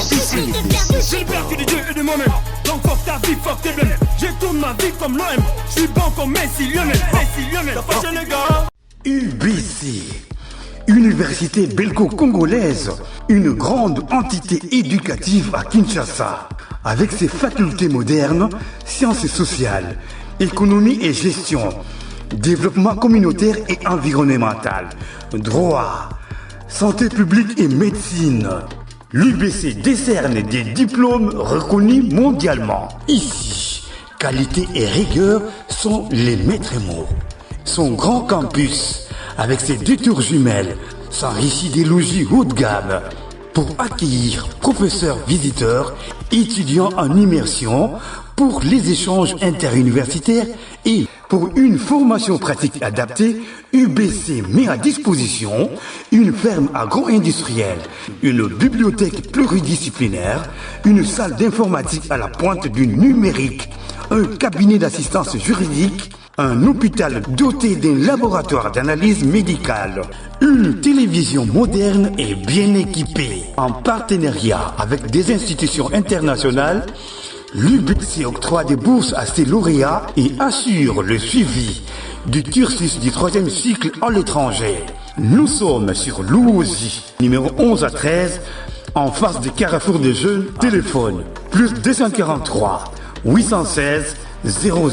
J'ai le père que de Dieu et de moi-même. Donc fuck ta vie, fuck tes blêmes. Je tourne ma vie comme l'OM. Je suis bon comme Messi, Lionel. Ça fait les gars. UBC, Université belgo-congolaise, une grande entité éducative à Kinshasa. Avec ses facultés modernes, sciences sociales, économie et gestion, développement communautaire et environnemental, droit, santé publique et médecine. L'UBC décerne des diplômes reconnus mondialement. Ici, qualité et rigueur sont les maîtres mots. Son grand campus, avec ses 2 tours jumelles, s'enrichit des logis haut de gamme pour accueillir professeurs visiteurs, étudiants en immersion, pour les échanges interuniversitaires et pour une formation pratique adaptée. UBC met à disposition une ferme agro-industrielle, une bibliothèque pluridisciplinaire, une salle d'informatique à la pointe du numérique, un cabinet d'assistance juridique, un hôpital doté d'un laboratoire d'analyse médicale, une télévision moderne et bien équipée. En partenariat avec des institutions internationales, l'UBC octroie des bourses à ses lauréats et assure le suivi du cursus du 3e cycle à l'étranger. Nous sommes sur Louosi, numéro 11 à 13, en face du Carrefour des Jeunes. Téléphone plus 243 816 000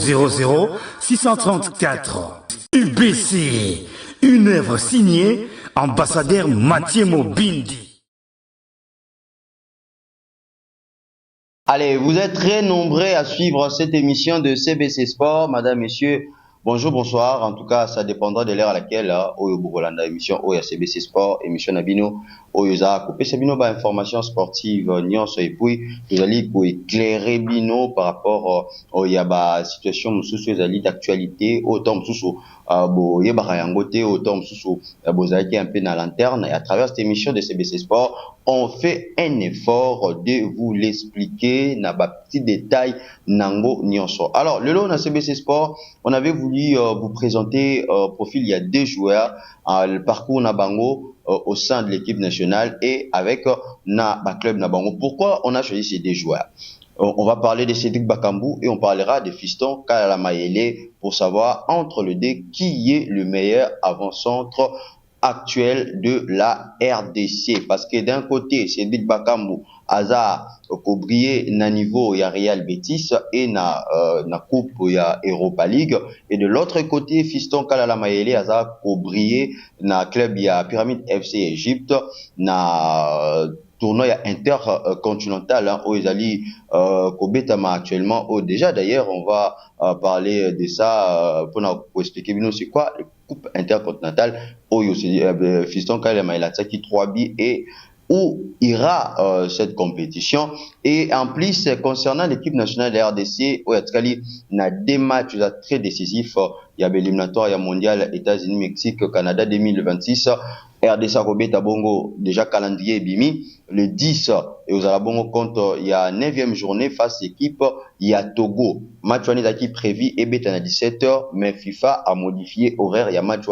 634. UBC, une œuvre signée ambassadeur Mathieu Mobindi. Allez, vous êtes très nombreux à suivre cette émission de CBC Sport. Madame, messieurs, bonjour, bonsoir. En tout cas, ça dépendra de l'heure à laquelle Oyo Bourolanda émission Oyo CBC Sport, émission Nabino, Oyo Za Coupé Sabino, information sportive, nyonso et puis vous allez pour éclairer Bino par rapport au yaba situation sous d'actualité, autant sous bo yeba yangote, autant sous bozaki un peu dans la lanterne. Et à travers cette émission de CBC Sport, on fait un effort de vous l'expliquer na ba petit détail nango nyonso. Alors, le long na CBC Sport, on avait voulu vous présenter profil, il y a 2 joueurs, le parcours na bango au sein de l'équipe nationale et avec na ba club na bango. Pourquoi on a choisi ces 2 joueurs? On va parler de Cédric Bakambu et on parlera de Fiston Kalala Mayele pour savoir entre les 2 qui est le meilleur avant-centre actuel de la RDC. Parce que d'un côté, Cédric Bakambu Aza Kobrié na niveau ya Real Betis et na coupe ya Europa League, et de l'autre côté Fiston Kalala Mayele Aza Kobrié na club ya Pyramide FC Égypte na tournoi intercontinental au Ezali Kobetama actuellement. Déjà d'ailleurs on va parler de ça pour expliquer bien c'est quoi le coupe intercontinentale au Fiston Kalala Mayele qui 3 buts et où ira cette compétition. Et en plus, concernant l'équipe nationale de la RDC, il y a 2 matchs très décisifs. Il y a l'éliminatoire mondial États-Unis, Mexique, Canada 2026. RDC Robeta Bongo, déjà calendrier Bimi. Le 10, et aux Alabongo contre, il y a 9e journée face à l'équipe, il y a Togo. Match qui prévu, et bêta à 17h, mais FIFA a modifié horaire, il y a match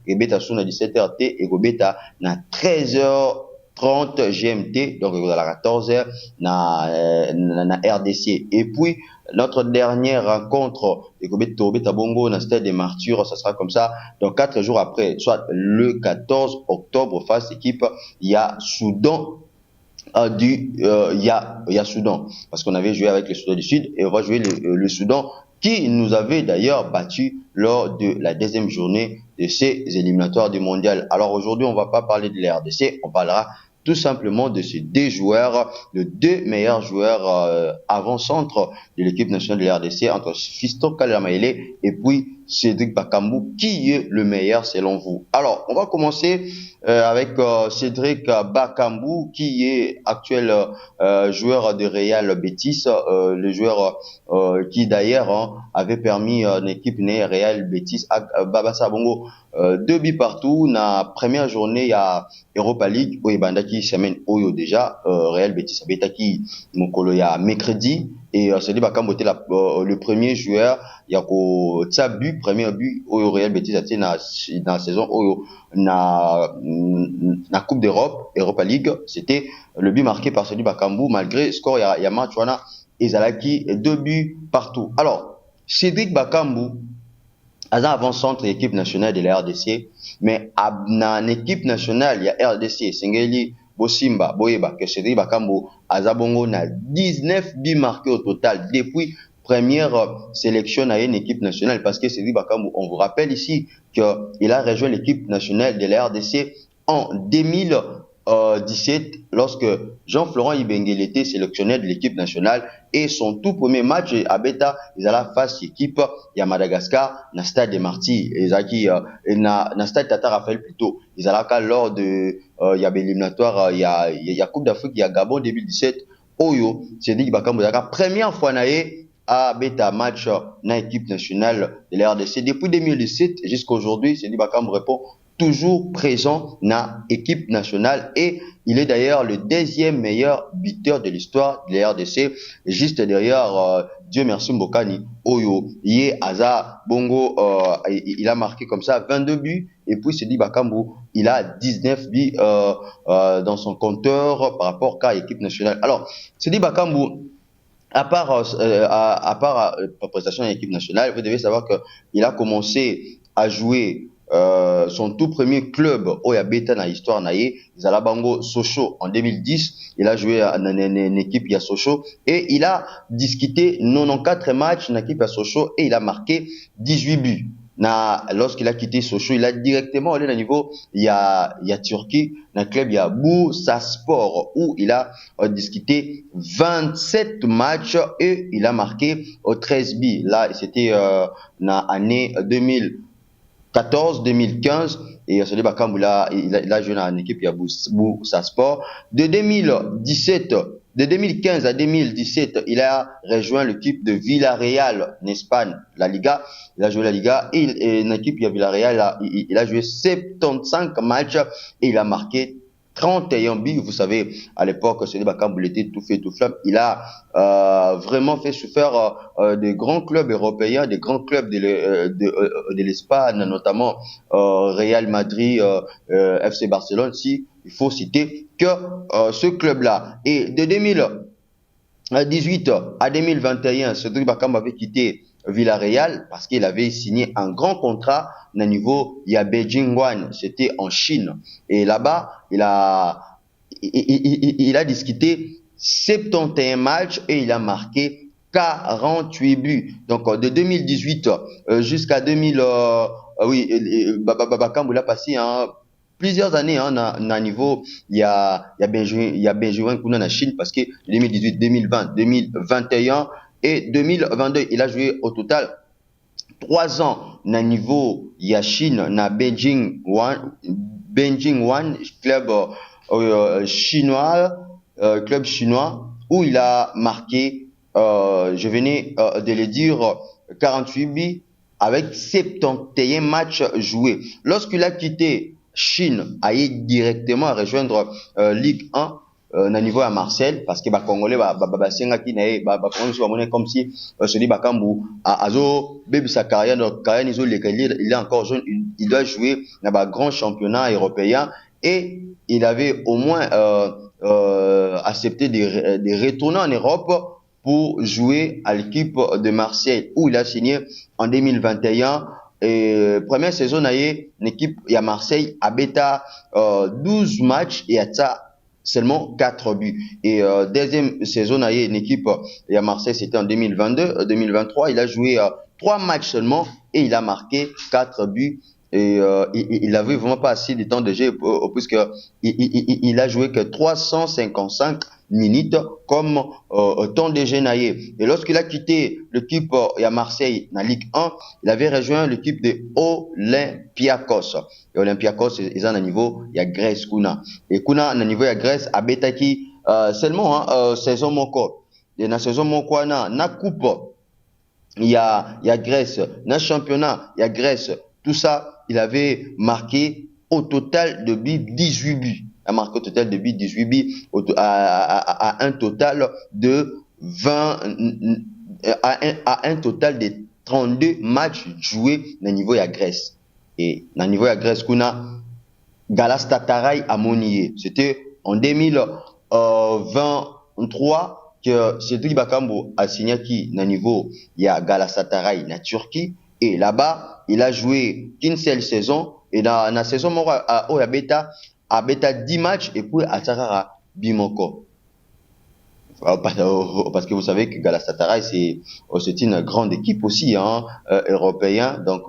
et bêta à 17h, et bêta à 13h30 GMT, donc à la 14h na RDC. Et puis notre dernière rencontre à Bongo dans le stade des Martyrs, ça sera comme ça donc 4 jours après, soit le 14 octobre face équipe, il y a Soudan il y a Soudan, parce qu'on avait joué avec le Soudan du Sud et on va jouer le Soudan qui nous avait d'ailleurs battu lors de la 2e journée de ces éliminatoires du mondial. Alors aujourd'hui on va pas parler de la RDC, on parlera tout simplement de ces 2 joueurs, les 2 meilleurs joueurs avant-centre de l'équipe nationale de la RDC, entre Fiston Kalala Mayele et puis Cédric Bakambu. Qui est le meilleur selon vous? Alors, on va commencer avec Cédric Bakambu, qui est actuel joueur de Real Betis, le joueur qui d'ailleurs avait permis une équipe née Real Betis à Babassa Bongo 2 buts partout. Na première journée, il y a Europa League, où Bandaki semaine Oyo déjà, Real Betis Abetaki Mokolo ya mercredi, et Cédric Bakambu était le premier joueur, il y a ko tsa but, premier but au Real Betis a été dans la saison Oyo na la Coupe d'Europe, Europa League, c'était le but marqué par Cédric Bakambu, malgré score, il y a match, voilà, Ezalaki, 2 buts partout. Alors, Cédric Bakambu, avant-centre équipe nationale de la RDC, mais dans l'équipe nationale, il y a RDC, Sengeli, Bosimba, Boyeba, que Cédric Bakambu, Azabongo, a 19 buts marqués au total depuis première sélection à une équipe nationale, parce que Cédric Bakambu, on vous rappelle ici qu'il a rejoint l'équipe nationale de la RDC en 2017, lorsque Jean-Florent Ibengele était sélectionné de l'équipe nationale, et son tout premier match à Beta, ils allaient face l'équipe à Madagascar, na stade de Marty, na stade Tata Raphaël plutôt. Ils allaient lors de, il y avait l'éliminatoire, il y a Coupe d'Afrique, il y a Gabon 2017, Oyo, Cédric Bakambu, première fois naé à Beta match na équipe nationale de la RDC. Depuis 2017 jusqu'à aujourd'hui, Cédric Bakambu répond toujours présent dans l'équipe nationale, et il est d'ailleurs le deuxième meilleur buteur de l'histoire de la RDC, juste derrière Dieu merci Mbokani Oyo Yé Aza Bongo. Il a marqué comme ça 22 buts, et puis Cédric Bakambu, il a 19 buts dans son compteur par rapport à l'équipe nationale. Alors Cédric Bakambu, à part prestation en équipe nationale, vous devez savoir qu'il a commencé à jouer son tout premier club au Yabeta dans l'histoire naïe, Zalabango Sochaux en 2010. Il a joué dans une équipe à Sochaux, et il a disputé 94 matchs dans l'équipe à Sochaux, et il a marqué 18 buts. Lorsqu'il a quitté Sochaux, il a directement allé au niveau il y a Turquie, dans le club il y a Bursaspor, où il a disputé 27 matchs, et il a marqué 13 buts. Là, c'était dans l'année 2014-2015, et Cédric Bakambu, il a joué dans une équipe, il y a Bursaspor. De 2015 à 2017, il a rejoint l'équipe de Villarreal en Espagne, la Liga. Il a joué la Liga, et une équipe, il y a Villarreal, il a joué 75 matchs, et il a marqué 31 buts. Vous savez, à l'époque, Cédric Bakambu était tout fait, tout flamme. Il a vraiment fait souffrir des grands clubs européens, des grands clubs de l'Espagne, notamment Real Madrid, FC Barcelone, si il faut citer que ce club-là. Et de 2018 à 2021, Cédric Bakambu avait quitté Villarreal parce qu'il avait signé un grand contrat au niveau il y a Beijing One, c'était en Chine, et là-bas il a discuté 71 matchs, et il a marqué 48 buts. Donc de 2018 jusqu'à 2000, Bakambu l'a passé plusieurs années na niveau il y a Benjamin Kuna na Chine, parce que 2018, 2020, 2021 et 2022, il a joué au total 3 ans na niveau il y a Chine na Beijing One club chinois, où il a marqué, je venais de le dire, 48 buts avec 71 matchs joués. Lorsqu'il a quitté Chine, a eu directement à rejoindre Ligue 1 na niveau à Marseille, parce que Congolais basengaki na Congolais comme si Cédric Bakambu azo baby sa carrière, il est encore jeune, il doit jouer dans un grand championnat européen, et il avait au moins accepté de retourner en Europe pour jouer à l'équipe de Marseille, où il a signé en 2021. Et première saison, une équipe à Marseille a bêta 12 matchs, et à ça seulement 4 buts. Et deuxième saison, une équipe à Marseille, c'était en 2022-2023. Il a joué 3 matchs seulement, et il a marqué 4 buts. Et il avait vraiment pas assez de temps de jeu, puisque il a joué que 355 minutes comme temps de jeu naïe. Et lorsqu'il a quitté l'équipe à Marseille dans Ligue 1, il avait rejoint l'équipe de Olympiakos. Et Olympiakos, ils ont un niveau, il y a Grèce Kuna. Et Kuna, un niveau, il y a Grèce, à Betaki, seulement saison moko. Et dans la saison moko, na coupe, il y a Grèce, dans championnat, il y a Grèce. Tout ça, il avait marqué au total de buts 18 buts. Il a marqué au total de buts 18 buts à un total de 20, à un total de 32 matchs joués dans le niveau de la Grèce. Et dans le niveau de la Grèce, Galatasaray à Monier. C'était en 2023 que Cédric Bakambu a signé qui na niveau il y a Galatasaray na Turquie et là-bas il a joué qu'une seule saison et dans la saison moko à beta 10 matchs et puis à Tsarara Bimoko. Parce que vous savez que Galatasaray c'est une grande équipe aussi européenne, donc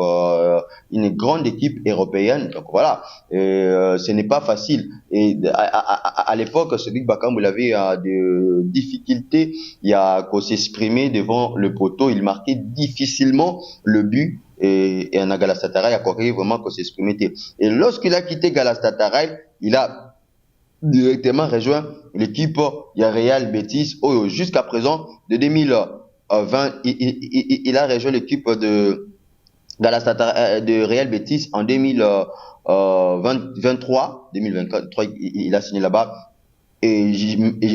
une grande équipe européenne, donc voilà, ce n'est pas facile. Et à l'époque Cédric Bakambu avait des difficultés, il y a qu'à s'exprimer devant le poteau, il marquait difficilement le but et en Galatasaray a corrigé vraiment qu'à s'exprimer. Et lorsqu'il a quitté Galatasaray, il a directement rejoint l'équipe Real Betis. Jusqu'à présent, de 2020, il a rejoint l'équipe de Real Betis en 2023, il a signé là-bas. Et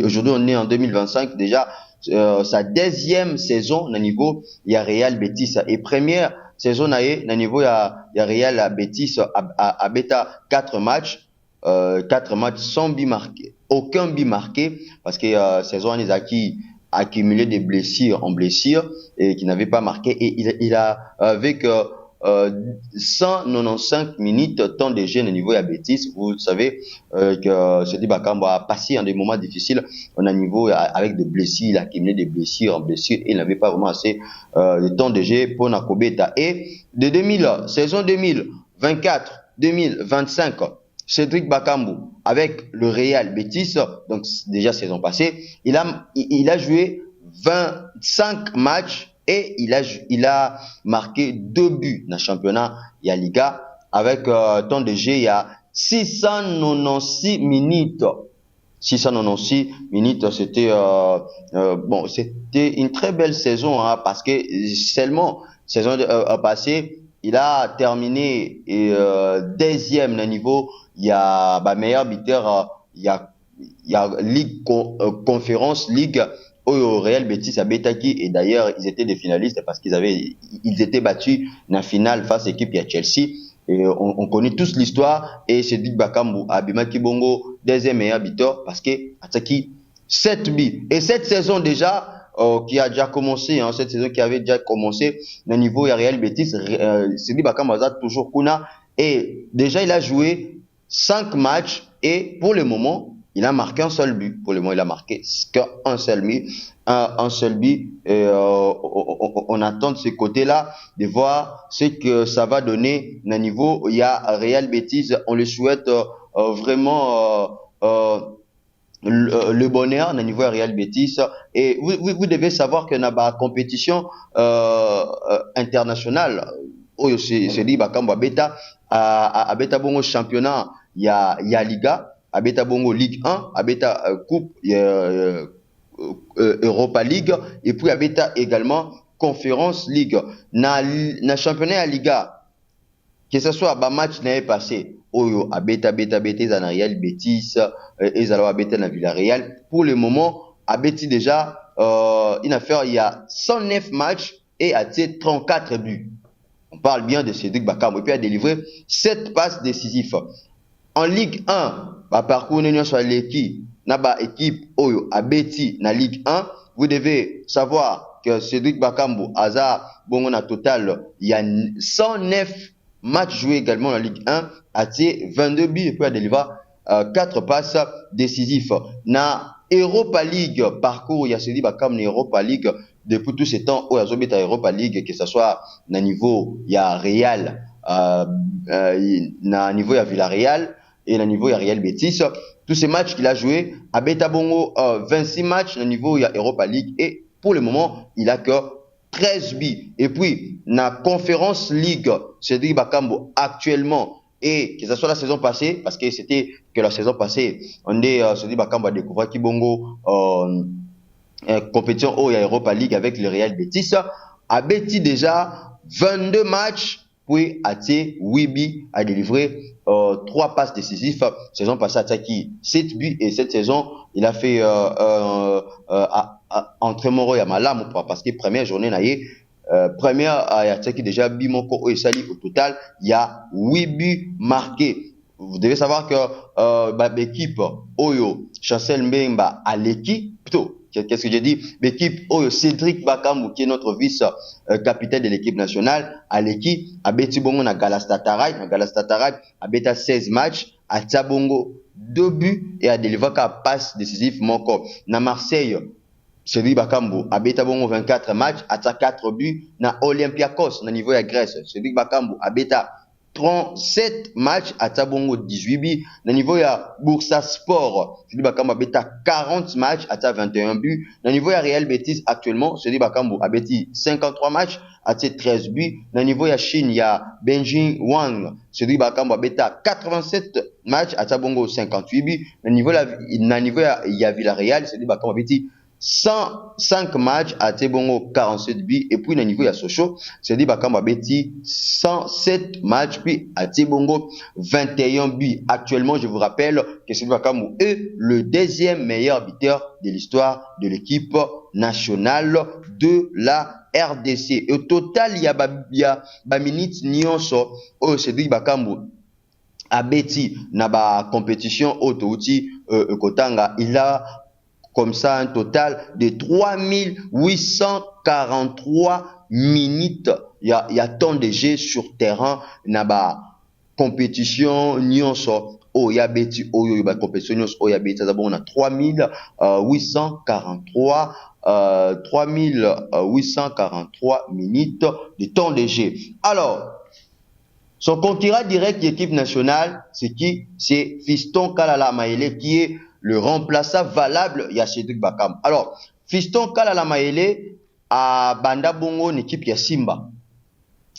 aujourd'hui, on est en 2025, déjà sa deuxième saison au niveau il y a Real Betis et première saison au niveau il y a Real Betis à bêta 4 matchs. 4 matchs sans but marqué, aucun but marqué, parce que saison il a accumulé des blessures en blessures et qui n'avait pas marqué, et il a avec 195 minutes temps de jeu au niveau à Betis. Vous savez que Cédric Bakambu a passé des moments difficiles au niveau avec des blessures, il a accumulé des blessures en blessures et il n'avait pas vraiment assez de temps de jeu pour Nakobeta. Et de saison 2024-2025, Cédric Bakambu avec le Real Betis, donc déjà saison passée, il a joué 25 matchs et il a marqué 2 buts dans le championnat il y a Liga avec temps de jeu il y a 696 minutes. 696 minutes, c'était c'était une très belle saison parce que seulement saison passée il a terminé deuxième au niveau. Il y a meilleur buteur, il y a Ligue Conférence Ligue au Real Betis à Betaki, et d'ailleurs ils étaient des finalistes parce ils étaient battus dans la finale face à l'équipe de Chelsea. Et on connaît tous l'histoire, et Cédric Bakambu a Bimaki Bongo deuxième meilleur buteur parce que Ataki 7 buts. Et cette saison déjà qui a déjà commencé, cette saison qui avait déjà commencé au niveau du Real Betis, Cédric Bakambu a toujours Kuna, et déjà il a joué 5 matchs et pour le moment il a marqué un seul but. Pour le moment il a marqué qu'un seul but, un seul but. Et on attend de ce côté-là de voir ce que ça va donner au niveau il y a Real Betis. On le souhaite vraiment le bonheur au niveau Real Betis. Et vous devez savoir que dans la compétition internationale, c'est dit Bakambu à beta bongo championnat, il y a Liga, à beta bongo Ligue 1, à beta Coupe Europa League, et puis à beta également Conférence League. Na championnat à Liga, que ce soit ba match n'avait passé oyo à beta dans Real Betis et zalo à beta dans Villarreal. Pour le moment à Betis déjà il y a 109 matchs et a 34 buts. On parle bien de Cédric Bakambu, et puis a délivré 7 passes décisives. En Ligue 1, par parcours sur l'équipe, naba équipe Oyo à Betis na Ligue 1, vous devez savoir que Cédric Bakambu Hazard bon total, il y a 109 matchs joués également en Ligue 1, a 22 buts et puis a délivré 4 passes décisives. Na Europa League, parcours il y a Cédric Bakambu na Europa League depuis tout ce temps où il y a Europa League, que ce soit na niveau il y a Real, na niveau il y a Villarreal et na niveau il y a Real Betis. Tous ces matchs qu'il a joué à Beta Bongo, 26 matchs na niveau il y a Europa League, et pour le moment il a que 13 buts. Et puis na Conférence League, Cédric Bakambu actuellement, et que ce soit la saison passée, parce que c'était que la saison passée on est Cédric Bakambu a découvert Kibongo compétition au Europa League avec le Real Betis, a Betis déjà 22 matchs, puis a 8 buts, a délivré 3 passes décisives. Saison passée à Taki 7 buts, et cette saison il a fait entre Moro et Malamu parce que première journée première à Taki déjà Bimoko et Sali, au total il y a 8 buts marqués. vous devez savoir que l'équipe Oyo Chancel Mbemba à l'équipe, plutôt, qu'est-ce que j'ai dit? L'équipe Oyo Cédric Bakambu, qui est notre vice-capitaine de l'équipe nationale, à l'équipe, à Beti Bongo na Galatasaray, à Beta 16 matchs, à Tsabongo 2 buts et à délivrer qu'à passe décisif Moko. Na Marseille, Cédric Bakambu, à Beta Bongo 24 matchs, à 4 buts, na Olympiakos, na niveau de Grèce, Cédric Bakambu, à Beta 37 matchs à Tabongo 18 buts. Na niveau ya Bursa Sport, Cédric Bakambu a 40 matchs à 21 buts. Na niveau ya Real Betis actuellement, Cédric Bakambu a 53 matchs à 13 buts. Na niveau ya Chine, il y a Benjin Wang, Cédric Bakambu a 87 matchs à Tabongo 58 buts. Na niveau ya Villarreal, Cédric Bakambu a 105 matchs à Tebongo 47 buts et puis au niveau de Sochaux, c'est dit Bakambu a 107 matchs puis à Tebongo 21 buts. Actuellement, je vous rappelle que c'est Bakambu est le deuxième meilleur buteur de l'histoire de l'équipe nationale de la RDC. Et au total, il y a minutes nyonso au Cédric Bakambu a beti na ba compétition autouti Kotanga. Il a comme ça un total de 3843 minutes. Il y a tant de jeux sur terrain na ba compétition nyonso ya beti oyo ba compétition nyonso ya beti d'abord on a 3843 minutes de temps de jeu. Alors son concurrent direct de l'équipe nationale, c'est qui? C'est Fiston Kalala Maele qui est le remplaçant valable ya Cédric Bakambu. Alors, Fiston Kalala Maele a Banda Bongo une équipe ya Simba.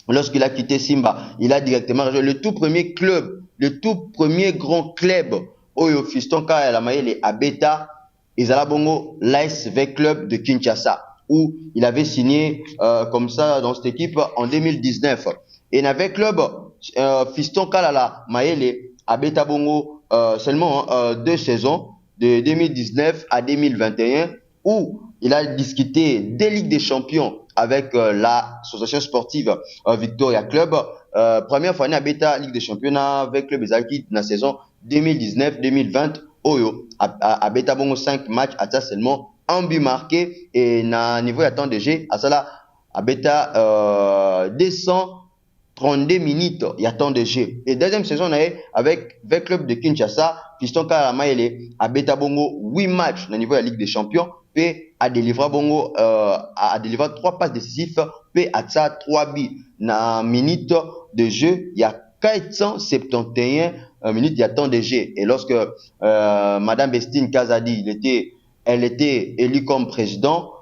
Lorsqu'il a quitté Simba, il a directement rejoint le tout premier club, le tout premier grand club Oyo Fiston Kalala Maele a Beta Ezala Bongo l'ASV Club de Kinshasa où il avait signé comme ça dans cette équipe en 2019. Et avec club Fiston Kalala Maele a Beta Bongo seulement 2 saisons de 2019 à 2021 où il a discuté des Ligues des Champions avec l'association sportive Victoria Club. Première fois à Beta Ligue des Champions avec Club Ezaki dans la saison 2019-2020 Oyo à Beta Bongo 5 matchs à ça seulement un but marqué et na niveau de temps de jeu à ça là à Beta 232 minutes il y a temps de jeu. Et deuxième saison avec club de Kinshasa Fiston Kalala Maele à Beta Bongo 8 matchs au niveau de la Ligue des Champions puis a délivré Bongo a délivré 3 passes décisives puis a ça 3 buts na minutes de jeu il y a 471 minutes il y a temps de jeu. Et lorsque madame Bestine Kazadi elle était élue comme présidente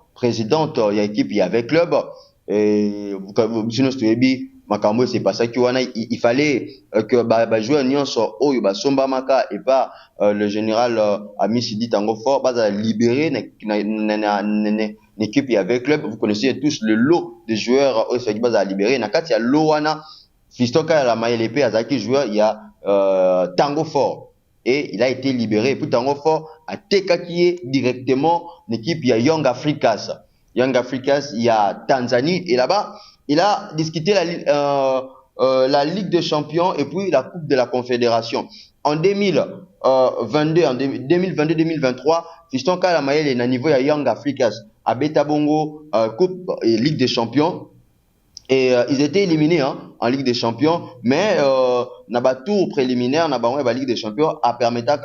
il y a équipe il y avait club et sinon Makambo c'est pas ça il fallait que joueur nyonso oyo basomba maka et pas le général Ami Sidi Tango Fort ba libérer l'équipe il y avait club. Vous connaissez tous le lot de joueurs oyo qui ba libérer na kati ya Lowana Fiston Kalala Maele pe azaki joueur il y a Tango Fort et il a été libéré et puis Tango Fort a tekaki directement l'équipe il y a Young Africans il y a Tanzanie et là-bas il a discuté la Ligue des Champions et puis la Coupe de la Confédération. En 2022-2023, Fiston Kalala Maele est à niveau de Young Africans à Beta Bongo Coupe et Ligue des Champions. Et ils étaient éliminés en Ligue des Champions, mais na ba tour préliminaire na ba Ligue des Champions a permettre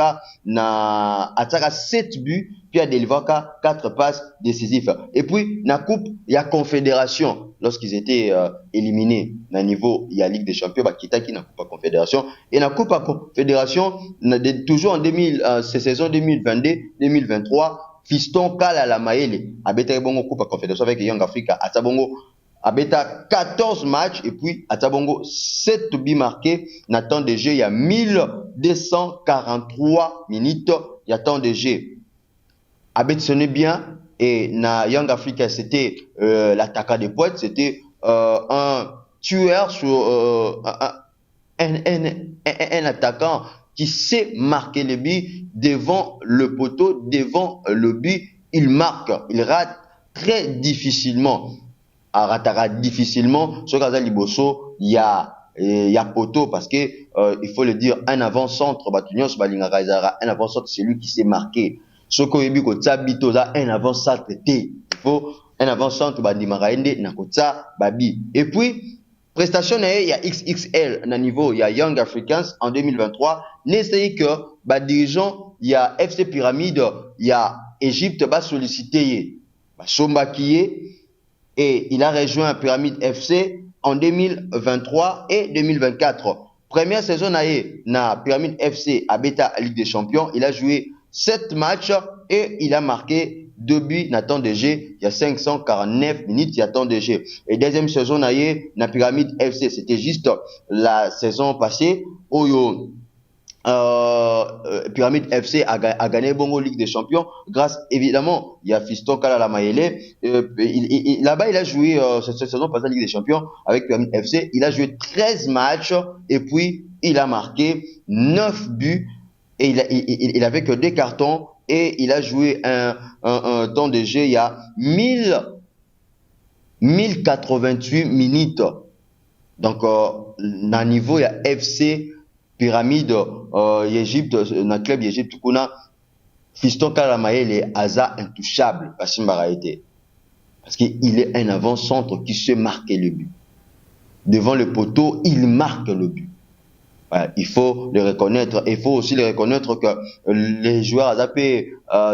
na ataka 7 buts puis a délivré 4 passes décisives. Et puis na coupe il y a confédération lorsqu'ils étaient éliminés na niveau il y a Ligue des Champions ba kitaki na coupe confédération et na coupe confédération toujours en cette saison 2022-2023 Fiston Kalala Maele a bêté bongo coupe confédération avec Young Africa à Tabongo a bêta 14 matchs et puis à Tabongo 7 buts marqués na temps de jeu il y a 1243 minutes il y a temps de jeu a bêta sonné bien et na Young Africa c'était l'attaquant de pointe c'était un tueur sur un attaquant qui sait marquer le but devant le poteau devant le but il marque il rate très difficilement. Aratara difficilement ce cas liboso il y a il y a poto parce que il faut le dire, un avant-centre batunion balingaka ezara, un avant-centre c'est lui qui s'est marqué. Soko yebi ko tsabito za un avant-centre té. Il faut un avant-centre bandimaka ende na ko tsa babi. Et puis prestation na il y a XXL na niveau il y a Young Africans en 2023, n'essaye que ba dirigeant il y a FC Pyramide, il y a Égypte ba sollicité ba Sombakiye et il a rejoint Pyramide FC en 2023 et 2024. Première saison na Pyramide FC à Beta Ligue des Champions, il a joué 7 matchs et il a marqué 2 buts na temps de jeu, il y a 549 minutes, il y a temps de jeu. Et deuxième saison na Pyramide FC, c'était juste la saison passée où Pyramide FC a gagné Bongo Ligue des Champions grâce évidemment il y a Fiston Kalala Mayele là-bas il a joué cette saison passée Ligue des Champions avec Pyramide FC, il a joué 13 matchs et puis il a marqué 9 buts et il avait que 2 cartons et il a joué un temps de jeu il y a 1088 minutes. Donc na niveau il y a FC Pyramide Égypte, na club Égypte kuna Fiston Kalamaele Aza intouchable parce qu'il est un avant-centre qui se marque le but. Devant le poteau, il marque le but. Voilà, il faut le reconnaître. Il faut aussi le reconnaître que les joueurs Aza peuvent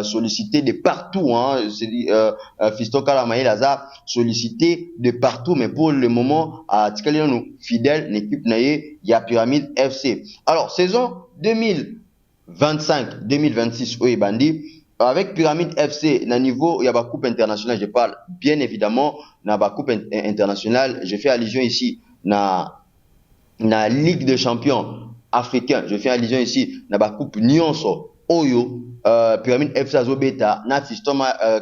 solliciter de partout. Hein. Fiston Kalamaele Aza sollicité de partout, mais pour le moment, à Tikalino fidèle, l'équipe naïe, il y a Pyramide FC. Alors, saison 2025-2026, oui, Bandi, avec Pyramide FC, na niveau, il y a la coupe internationale, je parle bien évidemment, na la coupe internationale, je fais allusion ici, na Ligue des Champions africains, je fais allusion ici, na la coupe Nyonso, Oyo, Pyramide FC Azobeta, na Fiston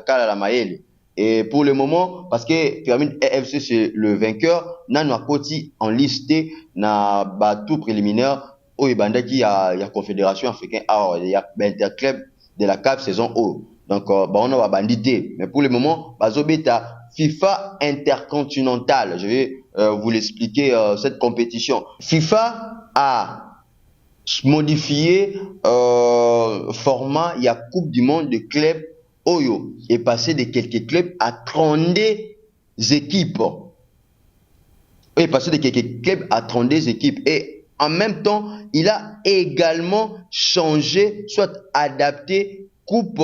Kalala Mayele. Et pour le moment, parce que Pyramide FC c'est le vainqueur, na Koti en liste na batou préliminaire au Ibanda qui y a Confédération africaine, il y a Interclub de la CAF saison O. Donc on a bandité, mais pour le moment, bazobeta FIFA intercontinental. Je vais vous l'expliquer cette compétition. FIFA a modifié format, il y a Coupe du monde de clubs Oyo est passé de quelques clubs à 32 équipes. Il est passé de quelques clubs à 32 équipes. Et en même temps, il a également changé, soit adapté Coupe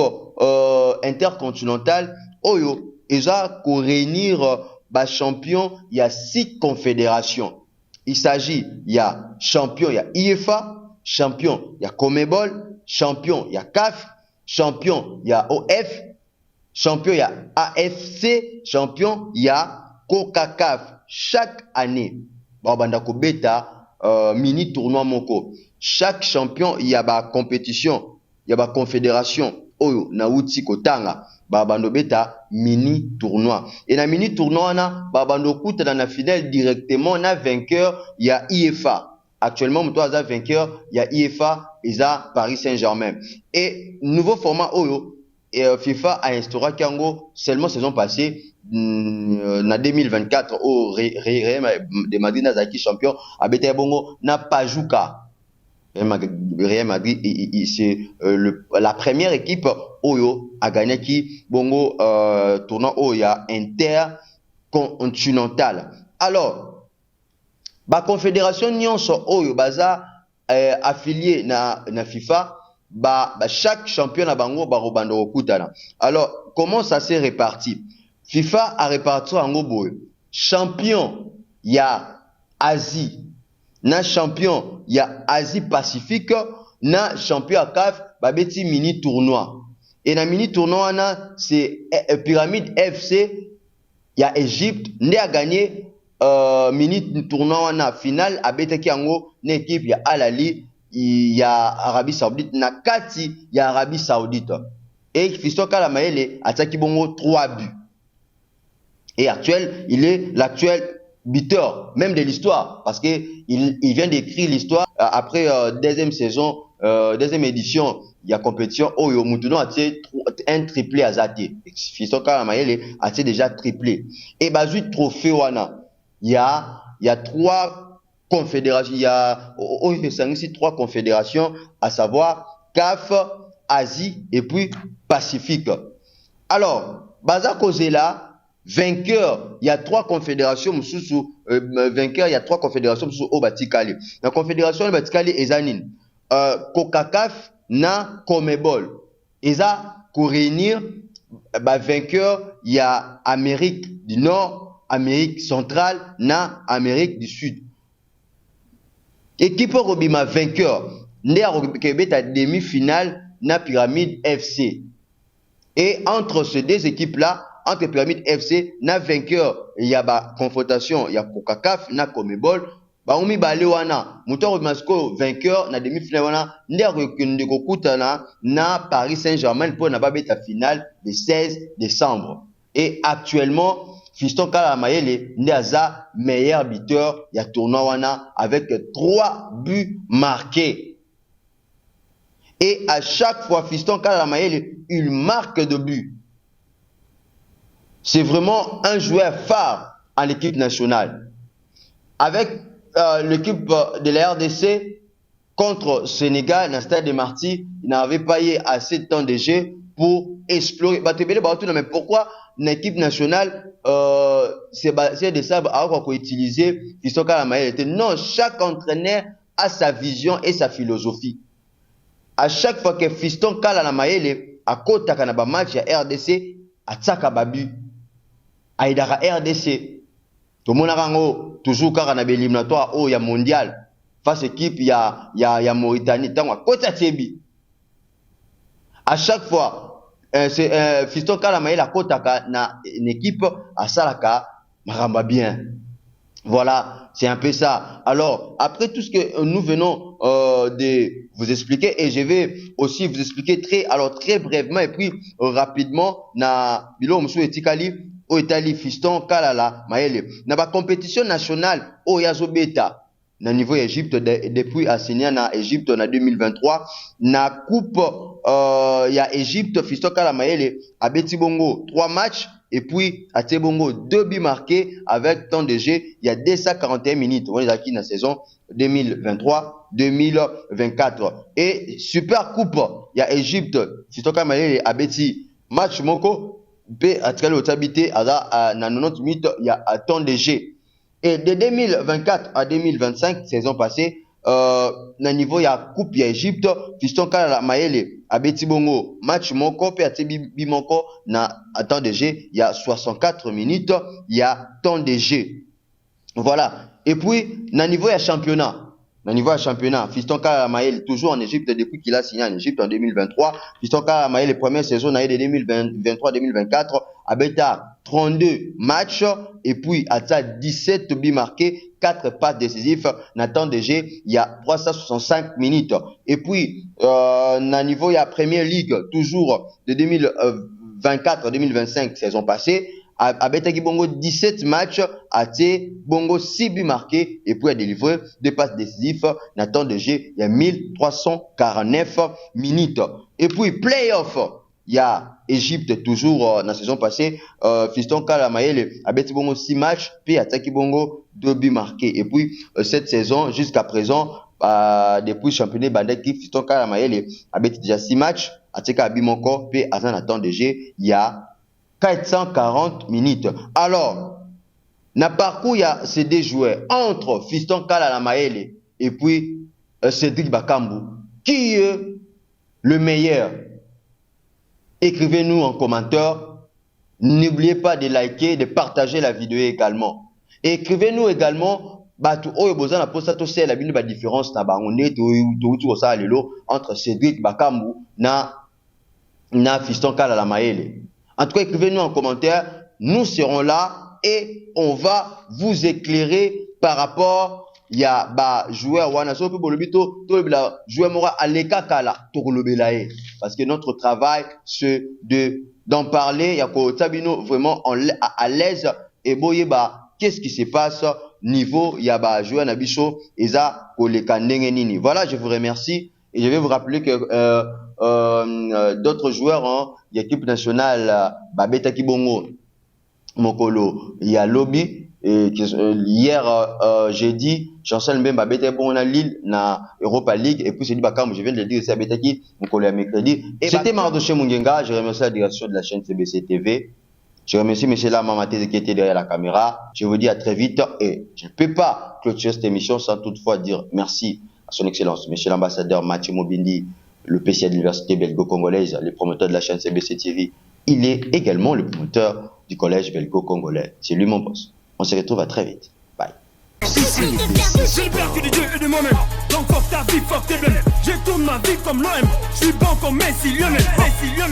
intercontinentale Oyo. Il a pour réunir champion, il y a 6 confédérations. Il s'agit, il y a champion, il y a IFA, champion, il y a Comebol, champion, il y a CAF, champion, il y a OF, champion, il y a AFC, champion, il y a CONCACAF. Chaque année, Babandako Beta, mini tournoi Moko. Chaque champion, il y a ba compétition, il y a ba confédération, Oyo, Nauti Kotanga, Babando Beta, mini tournoi. Et la mini tournoi, Babando Kuta dans la finale directement, na vainqueur, il y a IFA. Actuellement, on a vainqueur, il y a IFA, il y a Paris Saint-Germain. Et nouveau format Oyo, et FIFA a instauré Kango seulement saison passée, en 2024, au Real de Madrid, Nazaki champion, à Beta Bongo, n'a pas joué. Real Madrid, c'est la première équipe Oyo a gagné qui Bongo tournoi Oya intercontinental. Alors, la confédération Nyonso Oyo baza affilié na FIFA, chaque champion na bango barobando okutana. Alors, comment ça s'est réparti? FIFA a réparti en boy. Champion, il y a Asie. Na champion, il y a Asie Pacifique. Na champion à CAF, babeti mini tournoi. Et na mini tournoi, c'est Pyramide FC. Il y a Égypte. Né a gagné mini tournoi na finale. Abeteki ango, une équipe, il y a Al-Ali, il y a Arabie Saoudite. Na Kati, il y a Arabie Saoudite. Et Fiston Kalamaele a taki bongo 3 buts. Et il est l'actuel buteur, même de l'histoire, parce que il vient d'écrire l'histoire après deuxième saison, deuxième édition, il y a compétition. Oh, yo Moutoudon a un triplé à Zati. Fiston Kalamaele a déjà triplé. Et bazu trophée wana, il y a 3 confédérations, il y a trois confédérations, à savoir CAF, Asie et puis Pacifique. Alors, Baza Kozela, vainqueur, il y a trois confédérations, vainqueur, il y a trois confédérations au Batikali. La confédération du Batikali est Zanin. CONCACAF na CONMEBOL. Eza pour réunir vainqueur, il y a Amérique du Nord, Amérique centrale, na Amérique du Sud. Équipe Robima vainqueur, né à Québec demi-finale na Pyramide FC. Et entre ces deux équipes-là, entre Pyramide FC, na vainqueur, il y a confrontation, il y a CONCACAF, na CONMEBOL. Baoumi Balewana, Mouton Masco vainqueur na demi-finale wana, ndeko kutana na Paris Saint-Germain pour na babeta finale le 16 décembre. Et actuellement, Fiston Kala Mayele ndaza meilleur buteur ya tournoi wana avec 3 buts marqués. Et à chaque fois Fiston Kala Mayele, il marque de buts. C'est vraiment un joueur phare en l'équipe nationale. Avec l'équipe de la RDC contre Sénégal, dans le stade de Marty, il n'avait pas eu assez de temps de jeu pour explorer. Mais pourquoi l'équipe nationale, c'est de ça qu'on utiliser Fiston Kala Mayele? Non, chaque entraîneur a sa vision et sa philosophie. À chaque fois que Fiston Kala Mayele a côté à match à RDC, à Tsaka Babu, à RDC. Tout le monde toujours car on a éliminatoire il y a mondial face équipe il y a Mauritanie tant à Tiebi. À chaque fois c'est Fiston Kala Mayele la côte na une équipe à Salaka maramba bien. Voilà, c'est un peu ça. Alors, après tout ce que nous venons de vous expliquer, et je vais aussi vous expliquer très brièvement et puis rapidement na bilo musu etikali au Italie Fiston Kala Mayele na ba compétition nationale au Yazobeta na niveau Égypte depuis assigné na Égypte en 2023 na coupe ya Égypte Fiston Kala Mayele a beti bongo 3 matchs et puis à Tebongo 2 buts marqués avec temps de jeu il y a 241 minutes on est acquis dans la saison 2023-2024 et super coupe il y a Égypte Fiston Kala Mayele a beti match moko P à travers l'autorité à 90 minutes il y a temps de jeu et de 2024 à 2025 saison passée na niveau ya coupe ya Égypte Fiston Kala Mayele a beti bongo match moko pe ati bimoko na temps de jeu il y a 64 minutes il y a temps de jeu voilà et puis na niveau ya championnat Fiston Kala Mayele toujours en Égypte depuis qu'il a signé en Égypte en 2023 Fiston Kala Mayele première saison de 2023-2024 a beta 32 matchs et puis à 17 buts marqués 4 passes décisives na temps de jeu il y a 365 minutes et puis na niveau il y a Premier League toujours de 2024-2025 saison passée a betaki bongo 17 matchs a té bongo 6 buts marqués et puis a délivré 2 passes décisives na temps de jeu il y a 1349 minutes et puis playoff il y a Égypte toujours dans la saison passée Fiston Kala Mayele a beti bongo 6 matchs puis attaqué bongo 2 buts marqués et puis cette saison jusqu'à présent depuis championnat bandaki Fiston Kala Mayele a beti déjà 6 matchs attaqué a bimoko puis à un temps de jeu il y a 440 minutes. Alors, na parcours il y a ces deux joueurs entre Fiston Kala Mayele et puis Cédric Bakambu. Qui est le meilleur? Écrivez-nous en commentaire. N'oubliez pas de liker, de partager la vidéo également. Écrivez-nous également batu oyo bozana posa to c'est la différence na bangonde to ça lelo entre Cédric Bakambu na Fiston Kala Mayele. En tout cas, écrivez-nous en commentaire. Nous serons là et on va vous éclairer par rapport ya ba joueur wana so pe bolobito to le joueur mora aleka kala to kolobela e parce que notre travail c'est d'en parler ya ko tabino vraiment à l'aise et boyeba qu'est-ce qui se passe niveau ya ba joueur na biso eza koleka ndenge nini. Voilà, je vous remercie et je vais vous rappeler que d'autres joueurs l'équipe nationale babeta kibongo mokolo ya lobby et hier jeudi Chancel Mbemba bête bon na Lille na Europa League et puis c'est dit bah comme je viens de le dire c'est Betaki Mokolo mercredi. C'était Mardoché Mungenga, je remercie la direction de la chaîne CBC TV. Je remercie M. Lamamaté qui était derrière la caméra. Je vous dis à très vite et je ne peux pas clôturer cette émission sans toutefois dire merci à son excellence, M. l'ambassadeur Mathieu Mobindi, le PCA de l'université belgo-congolaise, le promoteur de la chaîne CBC TV. Il est également le promoteur du collège belgo-congolais. C'est lui mon boss. On se retrouve à très vite. Bye. J'ai le perdu du Dieu et de moi-même. Donc fuck ta vie, fuck tes blêmes. Je tourne ma vie comme l'OM. Je suis bon comme Messi Lionel.